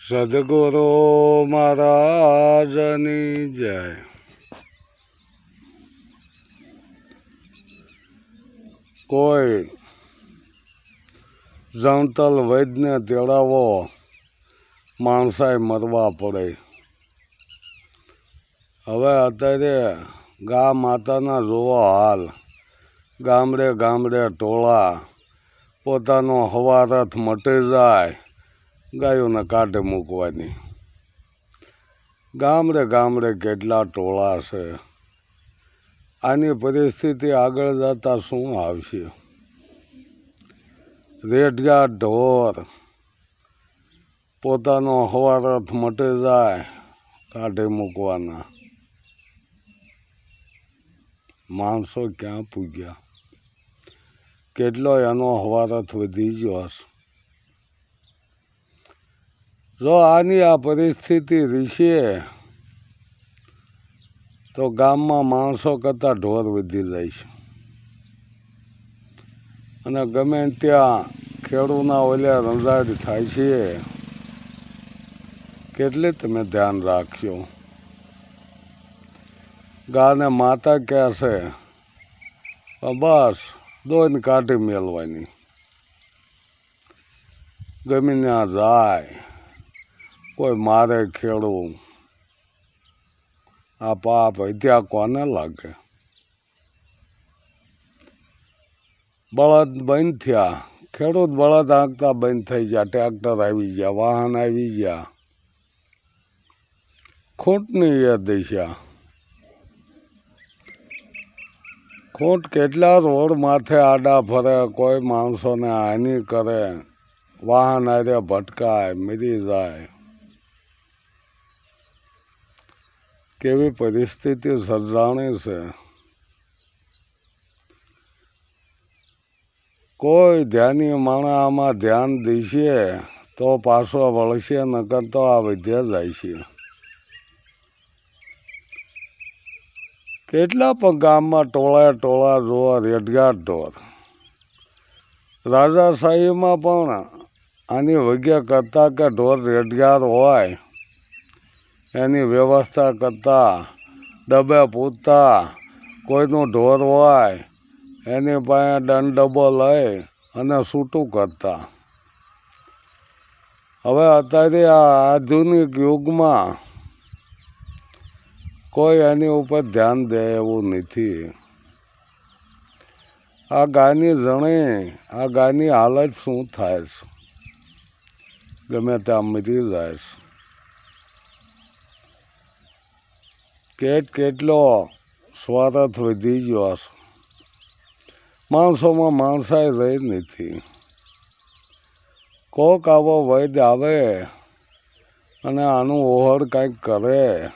સદગુરુ મહારાજની જય. કોઈ જણતલ વૈદને તેડાવો માણસાએ મરવા પડે. હવે અત્યારે ગા માતાના જોવો હાલ. ગામડે ગામડે ટોળા પોતાનો હવારથ મટી જાય ગાયોને કાઢે મૂકવાની. ગામડે ગામડે કેટલા ટોળા છે. આની પરિસ્થિતિ આગળ જતાં શું આવશે? રેઢગા ઢોર પોતાનો હવારથ મટી જાય કાઢે મૂકવાના. માણસો ક્યાં પૂગ્યા? કેટલો એનો હવારથ વધી ગયો હશે. જો આની આ પરિસ્થિતિ રહેશે તો ગામમાં માણસો કરતાં ઢોર વધી જાય છે. અને ગમે ત્યાં ખેડૂના ઓલ્યા રંજાડ થાય છે. કેટલી તમે ધ્યાન રાખશો? ગાને માતા કહે છે બસ દોઈને કાઢી મેળવાની. ગમે ત્યાં જાય કોઈ મારે ખેડૂ. આ પાપ હત્યા કોને લાગે? બળદ બંધ થયા, ખેડૂત બળદ હાંકતા બંધ થઈ ગયા, ટ્રેક્ટર આવી ગયા, વાહન આવી ગયા. ખૂંટની એ દિશા. ખૂંટ કેટલા રોડ માથે આડા ફરે, કોઈ માણસોને હાનિ કરે, વાહન હારે ભટકાય, મરી જાય. કેવી પરિસ્થિતિ સર્જાણી છે. કોઈ ધ્યાની માણસ આમાં ધ્યાન દેશે તો પાછો વળશે, નકર તો આ વધ્યા જાય છે. કેટલા પણ ગામમાં ટોળા ટોળા જોવા રેઢગાટ ઢોર. રાજાશાહીમાં પણ આની વગ્યા કરતા કે ઢોર રેઢગાર હોય એની વ્યવસ્થા કરતા, ડબે પૂરતા, કોઈનું ઢોર હોય એની પાસે દંડ ડબ્બો લઈ અને છૂટું કરતા. હવે અત્યારે આ આધુનિક યુગમાં કોઈ એની ઉપર ધ્યાન દે એવું નથી. આ ગાયની જણે આ ગાયની હાલત શું થાય છે? ગમે ત્યાં મરી જાય છે. કેટલો સ્વાર્થ વધી ગયો છે. માણસોમાં માણસાઈ રહી નથી. કોક આવો વૈદ આવે અને આનું ઓહળ કંઈક કરે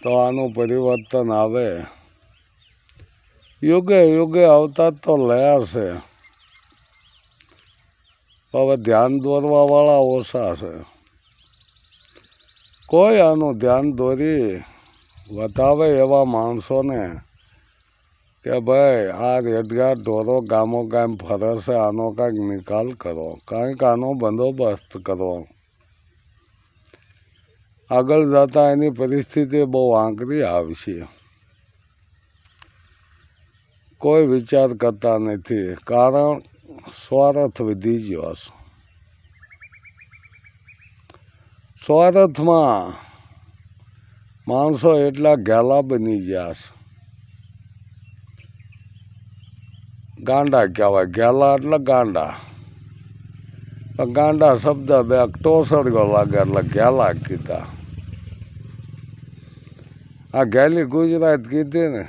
તો આનું પરિવર્તન આવે. યુગે યુગે અવતાર તો લયા છે, હવે ધ્યાન દોરવાવાળા ઓછા છે. કોઈ આનું ધ્યાન દોરી બતાવે એવા માણસોને કે ભાઈ આ રેઢગાટ ઢોરો ગામો ગામ ફરે છે, આનો કાંઈક નિકાલ કરો, કાંઈક આનો બંદોબસ્ત કરો. આગળ જતાં એની પરિસ્થિતિ બહુ આંકરી આવશે. કોઈ વિચાર કરતા નથી, કારણ સ્વાર્થ વધી ગયો છે. સ્વાર્થમાં માણસો એટલા ઘેલા બની ગયા છે. ગાંડા કહેવાય. ઘેલા એટલે ગાંડા. ગાંડા શબ્દ બે ટોસરગો લાગે એટલે ઘેલા કીધા. આ ઘેલી ગુજરાત કીધી ને,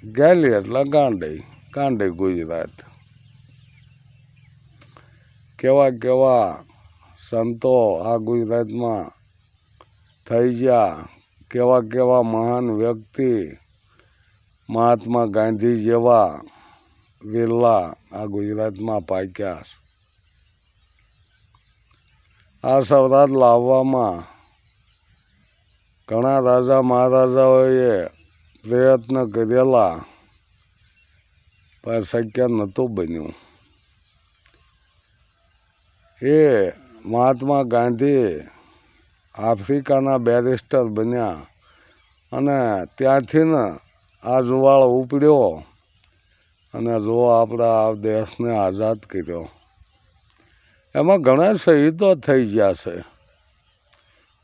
ઘેલી એટલે ગાંડી, ગાંડી ગુજરાત. કેવા કેવા સંતો આ ગુજરાતમાં થઈ ગયા, કેવા કેવા મહાન વ્યક્તિ, મહાત્મા ગાંધી જેવા વિરલા આ ગુજરાતમાં પાક્યા. આ સૌરાષ્ટ્ર લાવવામાં ઘણા રાજા મહારાજાઓએ પ્રયત્ન કરેલા પણ શક્ય નહોતું બન્યું. એ મહાત્મા ગાંધી આફ્રિકાના બેરિસ્ટર બન્યા અને ત્યાંથી ને આ જુવાળ ઉપડ્યો અને જો આપણા આ દેશને આઝાદ કર્યો. એમાં ઘણા શહીદો થઈ ગયા છે,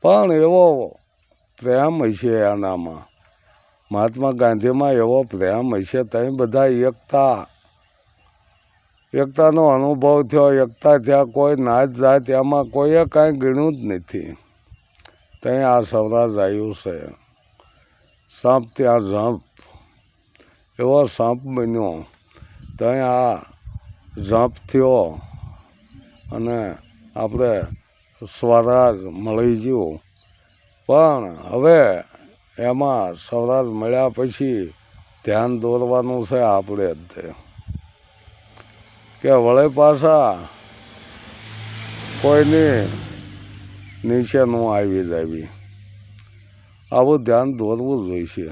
પણ એવો પ્રેમ હશે એનામાં, મહાત્મા ગાંધીમાં એવો પ્રેમ હશે. ત્યાં બધા એકતાનો અનુભવ થયો, એકતા થયા. કોઈ નાત જાત એમાં કોઈએ કાંઈ ગણ્યું જ નથી. ત્યાં આ સ્વરાજ આવ્યું છે. સાપ ત્યાં ઝંપ, એવો સાપ બન્યો. ત્યાં આ ઝંપ થયો અને આપણે સ્વરાજ મળી ગયું. પણ હવે એમાં સ્વરાજ મળ્યા પછી ધ્યાન દોરવાનું છે આપણે જ તે, કે વળે પાછા કોઈની નીચે ન આવી જાવી. આવું ધ્યાન દોરવું જોઈશે.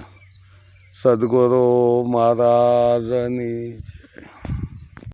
સદગુરુ મહારાજની